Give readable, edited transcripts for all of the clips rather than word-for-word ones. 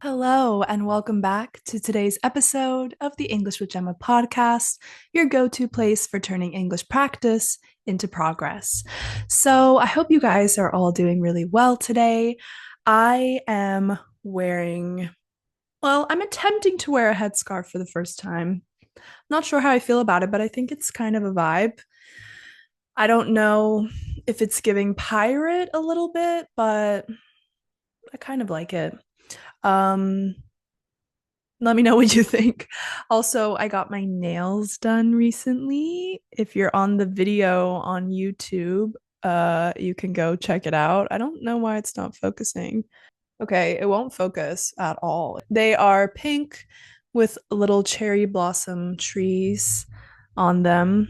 Hello, and welcome back to today's episode of the English with Gemma podcast, your go to place for turning English practice into progress. So, I hope you guys are all doing really well today. I am I'm attempting to wear a headscarf for the first time. Not sure how I feel about it, but I think it's kind of a vibe. I don't know if it's giving pirate a little bit, but I kind of like it. Um, Let me know what you think. Also, I got my nails done recently. If you're on the video on YouTube, you can go check it out. I don't know why it's not focusing. Okay, it won't focus at all. They are pink with little cherry blossom trees on them,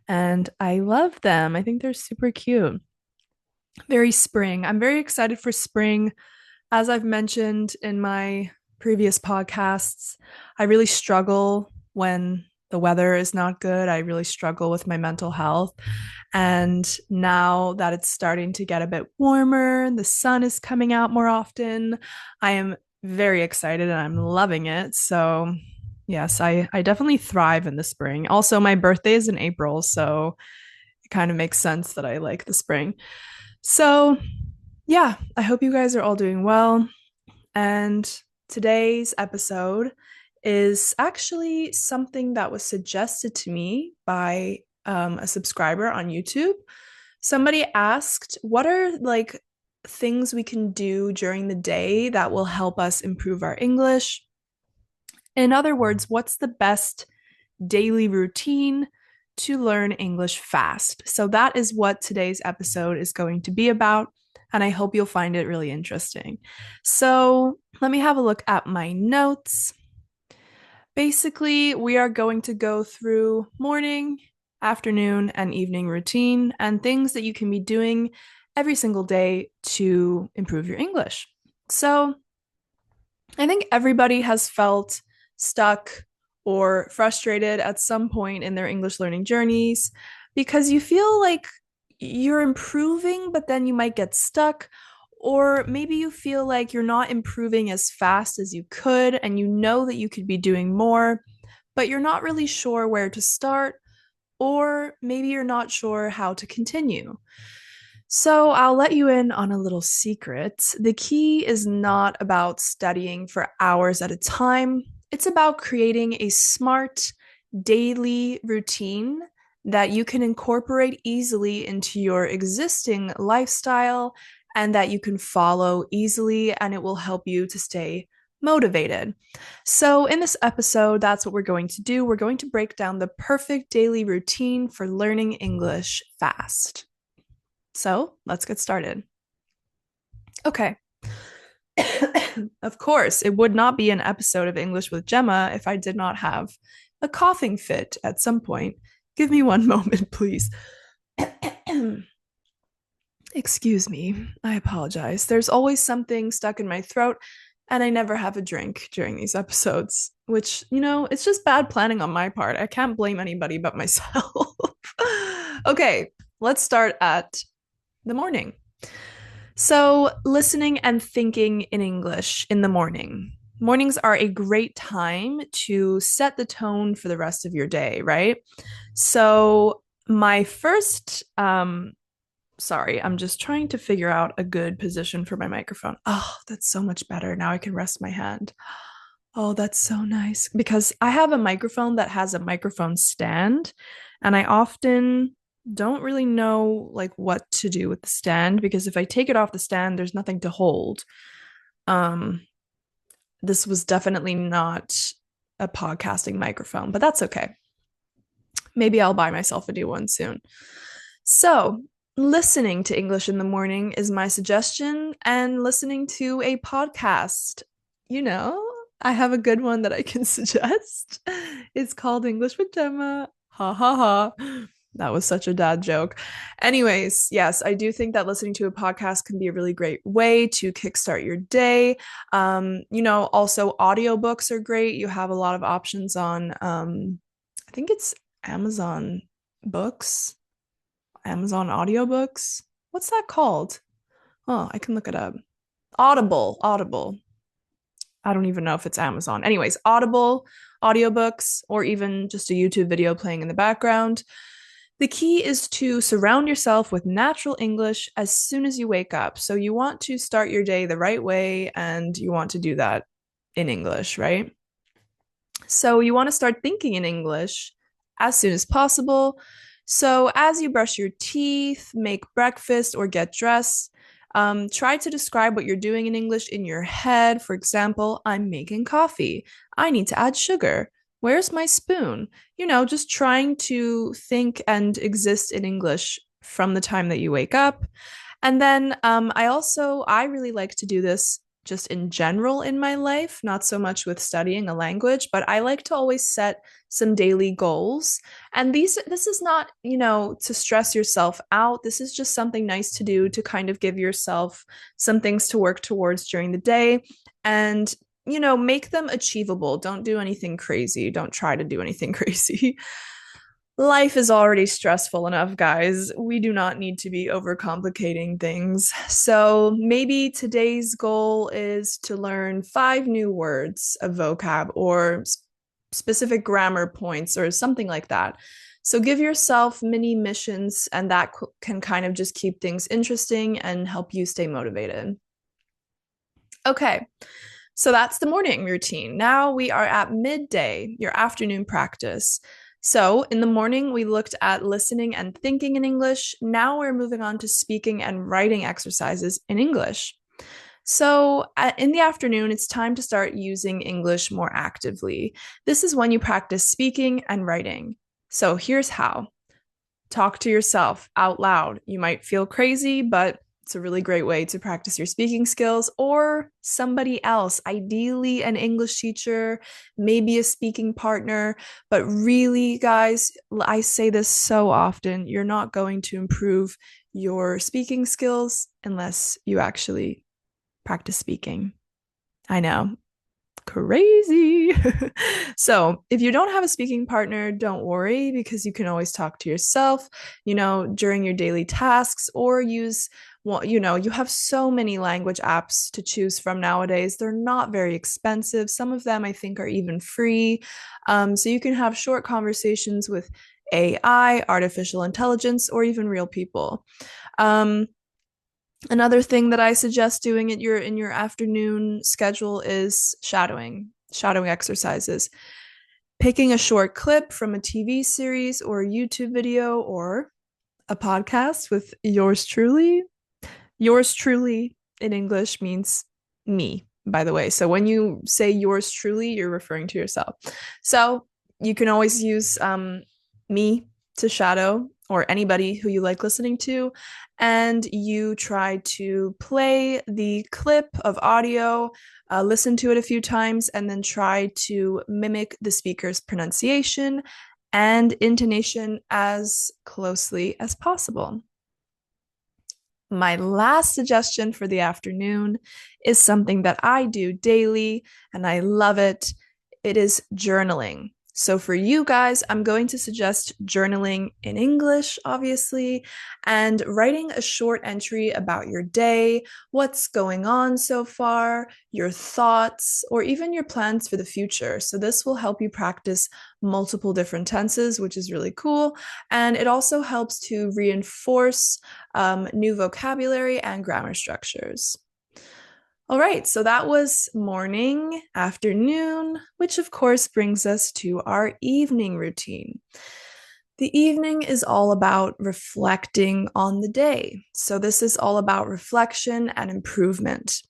and I love them. I think they're super cute. Very spring. I'm very excited for spring. As I've mentioned in my previous podcasts, I really struggle when the weather is not good. I really struggle with my mental health. And now that it's starting to get a bit warmer and the sun is coming out more often, I am very excited and I'm loving it. So, yes, I definitely thrive in the spring. Also, my birthday is in April, so it kind of makes sense that I like the spring. So, yeah, I hope you guys are all doing well. And today's episode is actually something that was suggested to me by a subscriber on YouTube. Somebody asked, what are like things we can do during the day that will help us improve our English? In other words, what's the best daily routine to learn English fast? So that is what today's episode is going to be about, and I hope you'll find it really interesting. So let me have a look at my notes. Basically, we are going to go through morning, afternoon, and evening routine and things that you can be doing every single day to improve your English. So I think everybody has felt stuck or frustrated at some point in their English learning journeys because you feel like you're improving, but then you might get stuck. Or maybe you feel like you're not improving as fast as you could, and you know that you could be doing more, but you're not really sure where to start, or maybe you're not sure how to continue. So I'll let you in on a little secret. The key is not about studying for hours at a time, it's about creating a smart daily routine that you can incorporate easily into your existing lifestyle and that you can follow easily, and it will help you to stay motivated. So, in this episode, that's what we're going to do. We're going to break down the perfect daily routine for learning English fast. So let's get started. Okay. Of course, it would not be an episode of English with Gemma if I did not have a coughing fit at some point. Give me one moment, please. Excuse me. I apologize. There's always something stuck in my throat, and I never have a drink during these episodes, which, it's just bad planning on my part. I can't blame anybody but myself. Okay, let's start at the morning. So, listening and thinking in English in the morning. Mornings are a great time to set the tone for the rest of your day, right? So, my first, sorry, I'm just trying to figure out a good position for my microphone. Oh, that's so much better. Now I can rest my hand. Oh, that's so nice because I have a microphone that has a microphone stand, and I often don't really know like what to do with the stand because if I take it off the stand, there's nothing to hold. Um, this was definitely not a podcasting microphone, but that's okay. Maybe I'll buy myself a new one soon. So, listening to English in the morning is my suggestion, and listening to a podcast, you know, I have a good one that I can suggest. It's called English with Gemma. Ha ha ha. That was such a dad joke. Anyways, yes, I do think that listening to a podcast can be a really great way to kickstart your day. Also audiobooks are great. You have a lot of options on I think it's Amazon Books, Amazon Audiobooks. What's that called? Oh, I can look it up. Audible. I don't even know if it's Amazon. Anyways, Audible, audiobooks, or even just a YouTube video playing in the background. The key is to surround yourself with natural English as soon as you wake up. So you want to start your day the right way, and you want to do that in English, right? So you want to start thinking in English as soon as possible. So as you brush your teeth, make breakfast, or get dressed, try to describe what you're doing in English in your head. For example, I'm making coffee. I need to add sugar. Where's my spoon? Just trying to think and exist in English from the time that you wake up. And then I really like to do this just in general in my life, not so much with studying a language, but I like to always set some daily goals. And this is not, to stress yourself out. This is just something nice to do to kind of give yourself some things to work towards during the day and make them achievable. Don't do anything crazy. Don't try to do anything crazy. Life is already stressful enough, guys. We do not need to be overcomplicating things. So maybe today's goal is to learn 5 new words of vocab or specific grammar points or something like that. So give yourself mini missions, and that can kind of just keep things interesting and help you stay motivated. Okay. So that's the morning routine. Now we are at midday, your afternoon practice. So in the morning, we looked at listening and thinking in English. Now we're moving on to speaking and writing exercises in English. So in the afternoon, it's time to start using English more actively. This is when you practice speaking and writing. So here's how. Talk to yourself out loud. You might feel crazy, but it's a really great way to practice your speaking skills, or somebody else, ideally an English teacher, maybe a speaking partner. But really, guys, I say this so often, you're not going to improve your speaking skills unless you actually practice speaking. I know, crazy. So, if you don't have a speaking partner, don't worry because you can always talk to yourself, during your daily tasks or use, well, you have so many language apps to choose from nowadays. They're not very expensive. Some of them I think are even free. So you can have short conversations with AI, artificial intelligence, or even real people. Um, Another thing that I suggest doing at in your afternoon schedule is shadowing exercises. Picking a short clip from a TV series or a YouTube video or a podcast with yours truly. Yours truly in English means me, by the way. So when you say yours truly, you're referring to yourself. So you can always use me to shadow or anybody who you like listening to. And you try to play the clip of audio, listen to it a few times, and then try to mimic the speaker's pronunciation and intonation as closely as possible. My last suggestion for the afternoon is something that I do daily and I love it. It is journaling. So for you guys, I'm going to suggest journaling in English, obviously, and writing a short entry about your day, what's going on so far, your thoughts, or even your plans for the future. So this will help you practice multiple different tenses, which is really cool. And it also helps to reinforce new vocabulary and grammar structures. All right, so that was morning, afternoon, which of course brings us to our evening routine. The evening is all about reflecting on the day. So, this is all about reflection and improvement.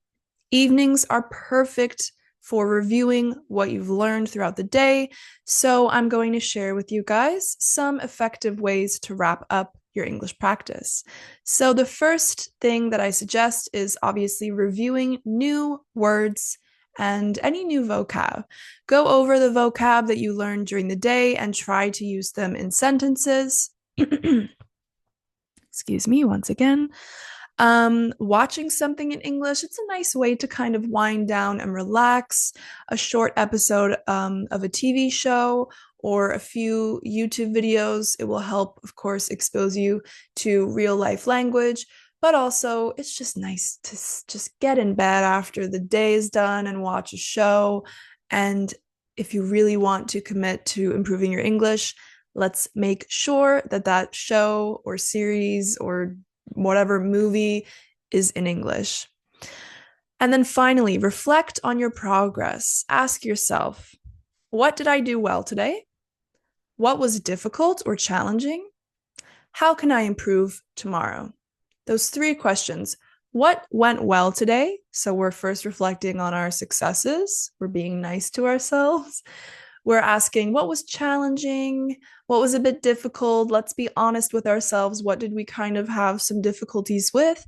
Evenings are perfect for reviewing what you've learned throughout the day. So, I'm going to share with you guys some effective ways to wrap up your English practice. So, the first thing that I suggest is obviously reviewing new words and any new vocab. Go over the vocab that you learned during the day and try to use them in sentences. Excuse me, once again. Watching something in English, it's a nice way to kind of wind down and relax. A short episode of a TV show or a few YouTube videos. It will help, of course, expose you to real life language. But also, it's just nice to just get in bed after the day is done and watch a show. And if you really want to commit to improving your English, let's make sure that that show or series or whatever movie is in English. And then finally, reflect on your progress. Ask yourself, what did I do well today? What was difficult or challenging? How can I improve tomorrow? Those three questions. What went well today? So we're first reflecting on our successes. We're being nice to ourselves. We're asking what was challenging? What was a bit difficult? Let's be honest with ourselves. What did we kind of have some difficulties with?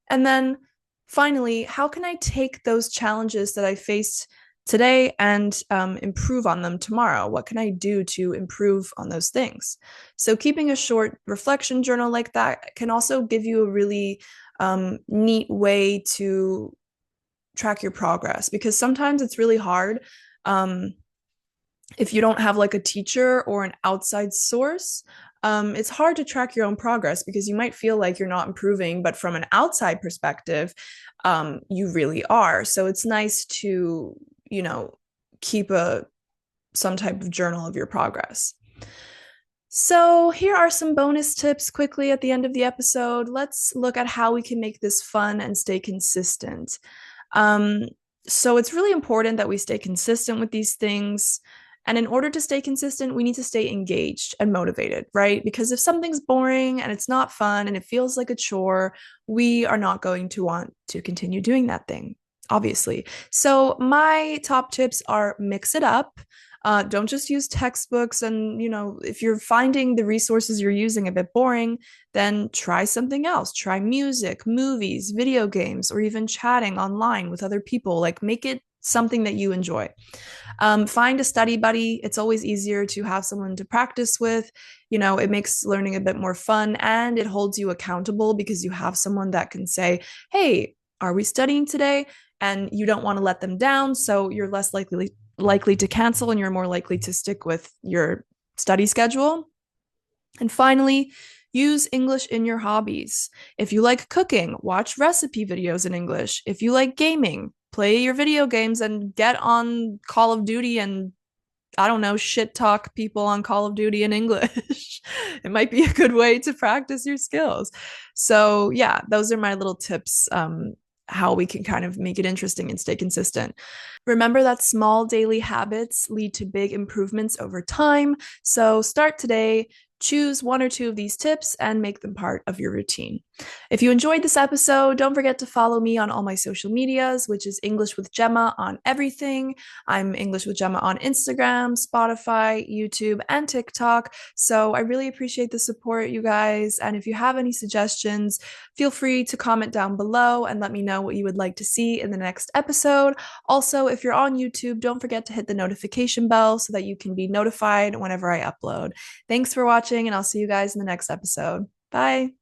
And then finally, how can I take those challenges that I faced today and improve on them tomorrow? What can I do to improve on those things? So, keeping a short reflection journal like that can also give you a really neat way to track your progress because sometimes it's really hard. If you don't have like a teacher or an outside source, it's hard to track your own progress because you might feel like you're not improving, but from an outside perspective, you really are. So it's nice to, you know, keep a some type of journal of your progress. So, here are some bonus tips quickly at the end of the episode. Let's look at how we can make this fun and stay consistent. Um, so, it's really important that we stay consistent with these things. And in order to stay consistent, we need to stay engaged and motivated, right? Because if something's boring and it's not fun and it feels like a chore, we are not going to want to continue doing that thing, obviously. So, my top tips are mix it up. Don't just use textbooks. And, if you're finding the resources you're using a bit boring, then try something else. Try music, movies, video games, or even chatting online with other people. Like, make it something that you enjoy. Find a study buddy. It's always easier to have someone to practice with. It makes learning a bit more fun and it holds you accountable because you have someone that can say, hey, are we studying today? And you don't want to let them down. So you're less likely to cancel and you're more likely to stick with your study schedule. And finally, use English in your hobbies. If you like cooking, watch recipe videos in English. If you like gaming, play your video games and get on Call of Duty and I don't know, shit talk people on Call of Duty in English. It might be a good way to practice your skills. So, yeah, those are my little tips. How we can kind of make it interesting and stay consistent. Remember that small daily habits lead to big improvements over time. So start today, choose one or two of these tips and make them part of your routine. If you enjoyed this episode, don't forget to follow me on all my social medias, which is English with Gemma on everything. I'm English with Gemma on Instagram, Spotify, YouTube, and TikTok. So I really appreciate the support, you guys. And if you have any suggestions, feel free to comment down below and let me know what you would like to see in the next episode. Also, if you're on YouTube, don't forget to hit the notification bell so that you can be notified whenever I upload. Thanks for watching, and I'll see you guys in the next episode. Bye.